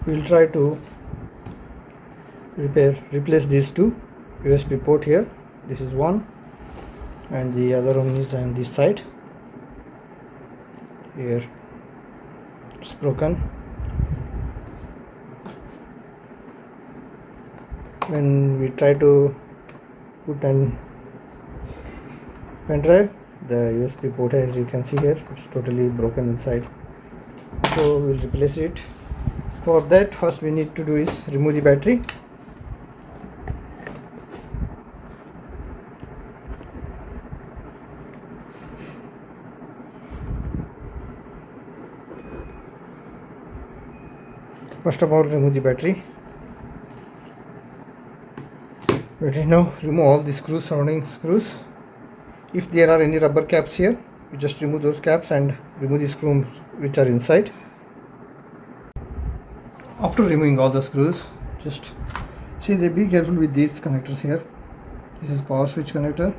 we'll try to replace these two USB port here. This is one and the other one is on this side. Here it's broken. When we try to put an pen drive, the USB port, as you can see here, it's totally broken inside, so we'll replace it. For that, first we need to do is remove the battery. First of all, remove the battery. Now remove all the screws, surrounding screws. If there are any rubber caps here, you just remove those caps and remove the screws which are inside. After removing all the screws, just see, be careful with these connectors here. This is power switch connector.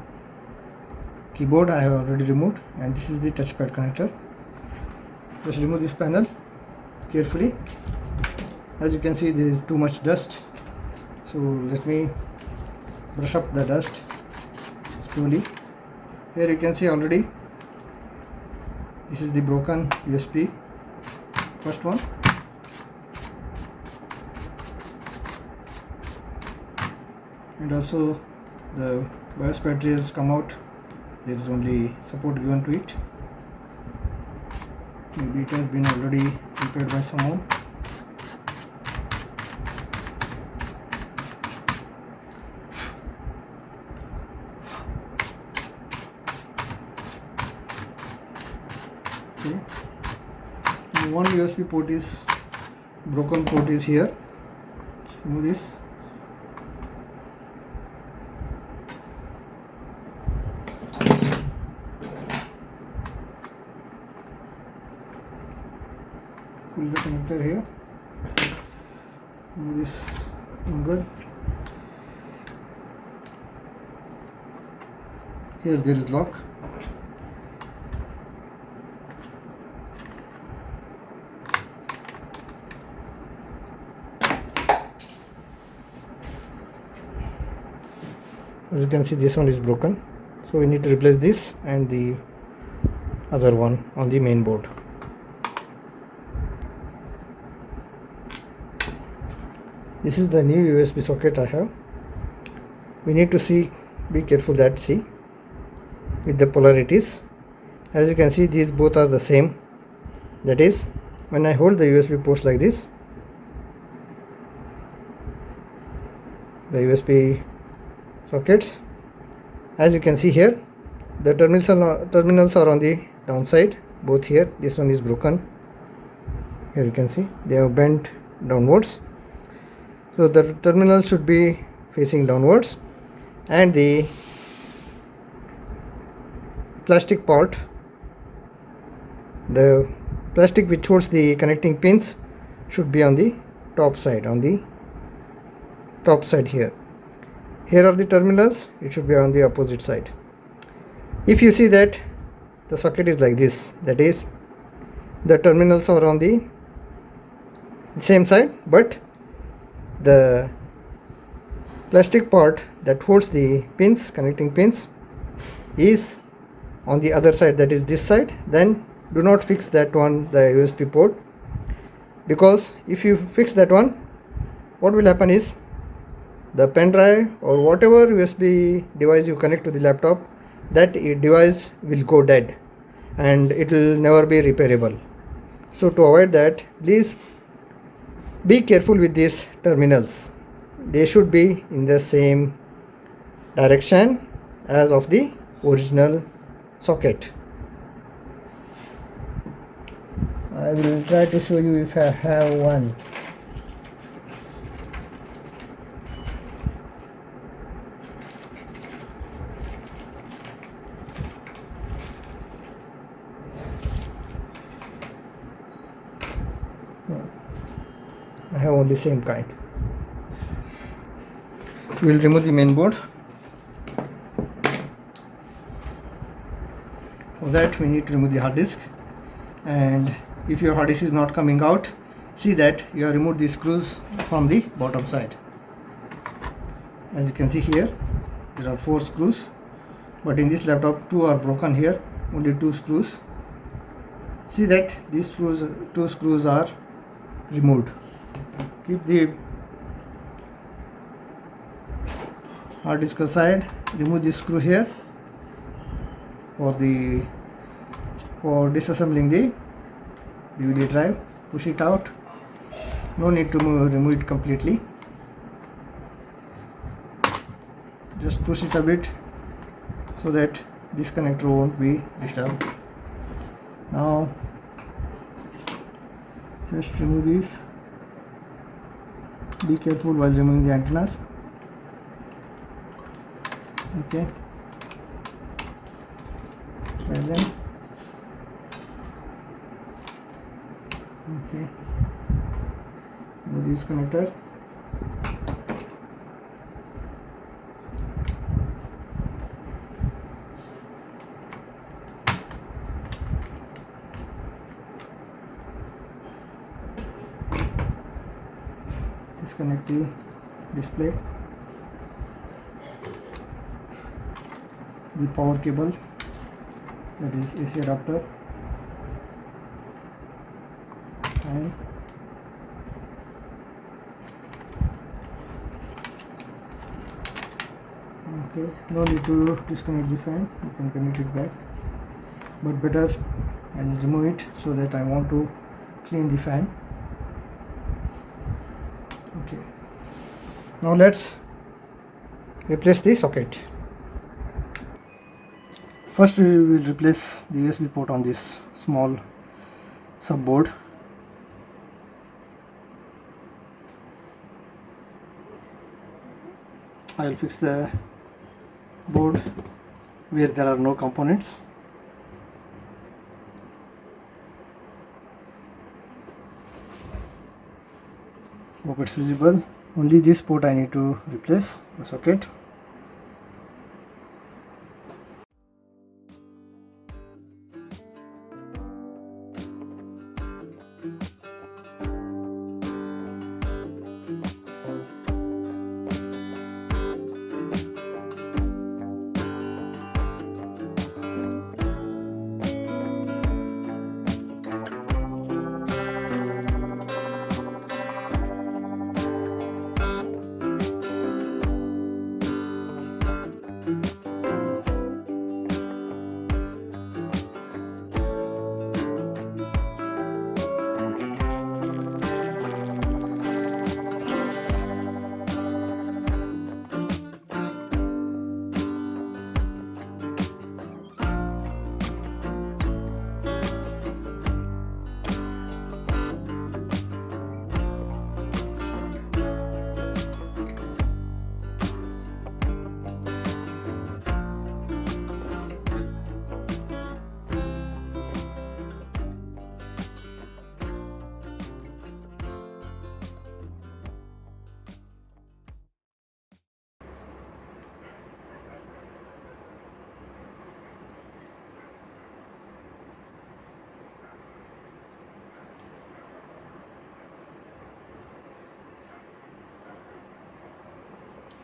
Keyboard I have already removed, and this is the touchpad connector. Just remove this panel carefully. As you can see, there is too much dust, so let me brush up the dust slowly. Here you can see already this is the broken USB, first one, and also the BIOS battery has come out. There is only support given to it. Maybe it has been already repaired by someone. Okay. One USB port is broken, port is here. Remove this. Pull the connector here. Remove this dongle. Here there is lock. As you can see, this one is broken, so we need to replace this and the other one on the main board. This is the new USB socket I have. We need to be careful that with the polarities. As you can see, these both are the same. That is, when I hold the USB ports like this, the USB sockets, as you can see here, the terminals are on the downside, both here. This one is broken. Here you can see they are bent downwards, so the terminal should be facing downwards, and the plastic part, the plastic which holds the connecting pins, should be on the top side, here. Here are the terminals, it should be on the opposite side. If you see that the socket is like this, that is, the terminals are on the same side, but the plastic part that holds the pins, connecting pins, is on the other side, that is this side, then do not fix that one, the USB port, because if you fix that one, what will happen is the pen drive or whatever USB device you connect to the laptop, that device will go dead and it will never be repairable. So to avoid that, please be careful with these terminals. They should be in the same direction as of the original socket. I will try to show you if I have one. I have only same kind. We will remove the main board. For that we need to remove the hard disk, and if your hard disk is not coming out, see that you have removed the screws from the bottom side. As you can see here, there are 4 screws, but in this laptop 2 are broken here, only 2 screws. See that these 2 screws are removed. Keep the hard disk aside, remove this screw here for disassembling the DVD drive. Push it out. No need to remove it completely. Just push it a bit so that this connector won't be disturbed. Now just remove these. Be careful while removing the antennas. Okay, like them. Okay, remove this connector. Disconnect the display, the power cable, that is AC adapter, and okay, no need to disconnect the fan, you can connect it back, but better I will remove it so that I want to clean the fan. Okay, now let's replace the socket. First we will replace the USB port on this small subboard. I will fix the board where there are no components. Hope it's visible. Only this port I need to replace, the socket.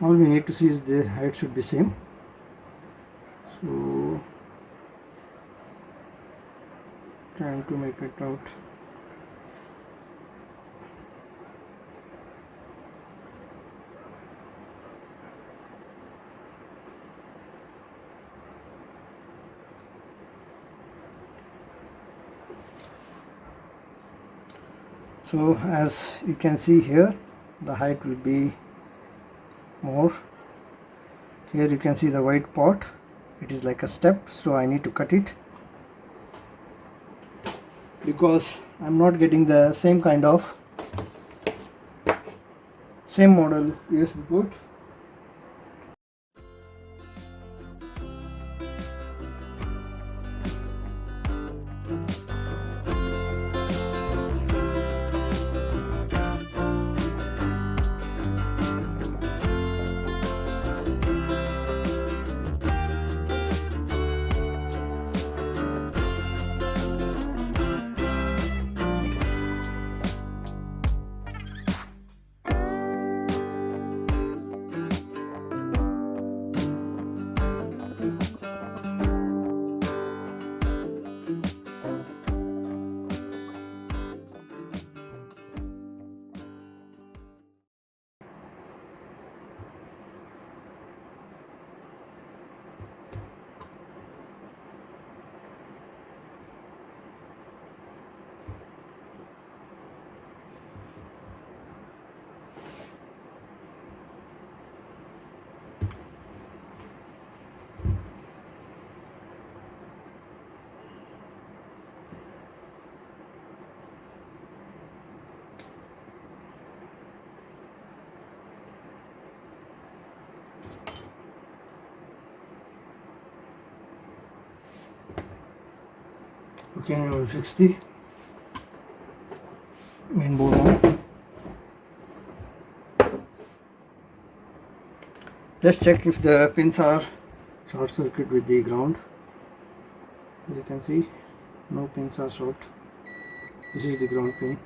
All we need to see is the height should be same. So trying to make it out. So as you can see here, the height will be more. Here you can see the white part, it is like a step, so I need to cut it because I'm not getting the same kind of same model USB port. Okay, now we'll fix the main board now. Let's check if the pins are short circuit with the ground. As you can see, no pins are short. This is the ground pin,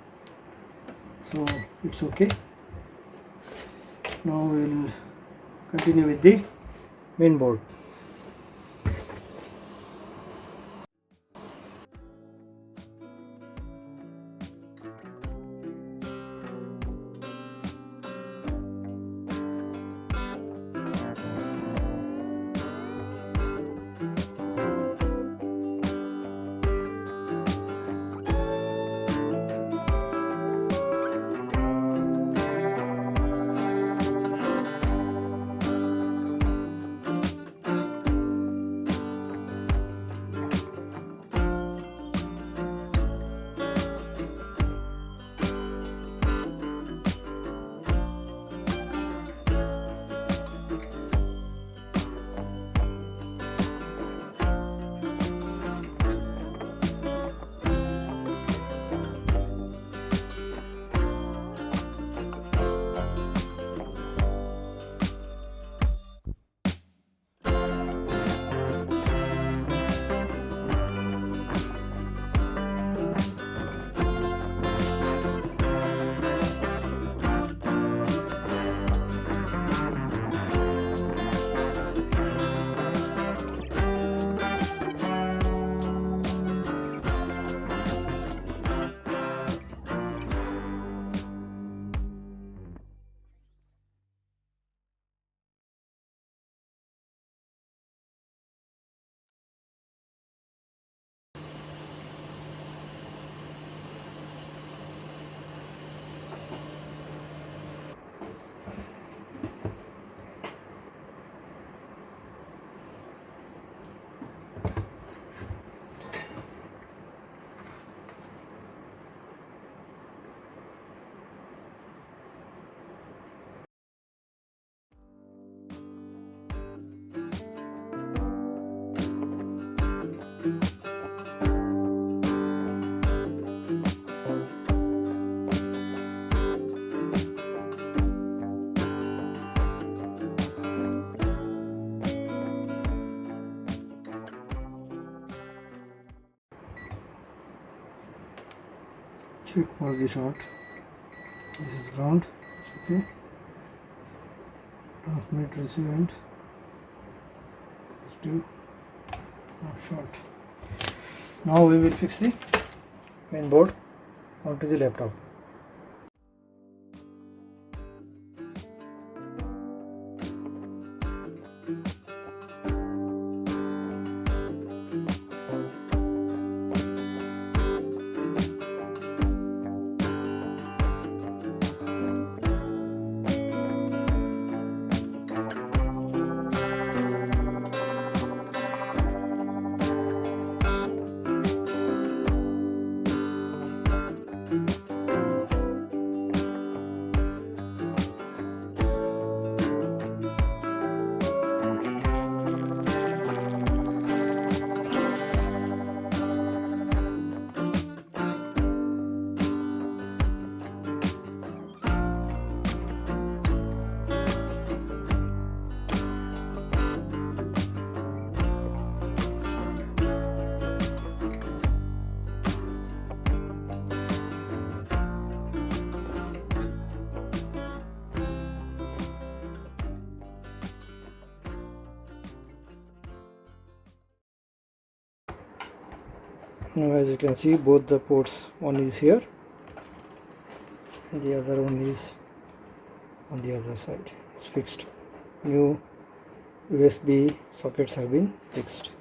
so it's okay. Now we will continue with the main board. Check for the short. This is ground. It's okay. Transmit, receive, and positive. Not short. Now we will fix the main board onto the laptop. Now as you can see, both the ports, one is here and the other one is on the other side. It's fixed. New USB sockets have been fixed.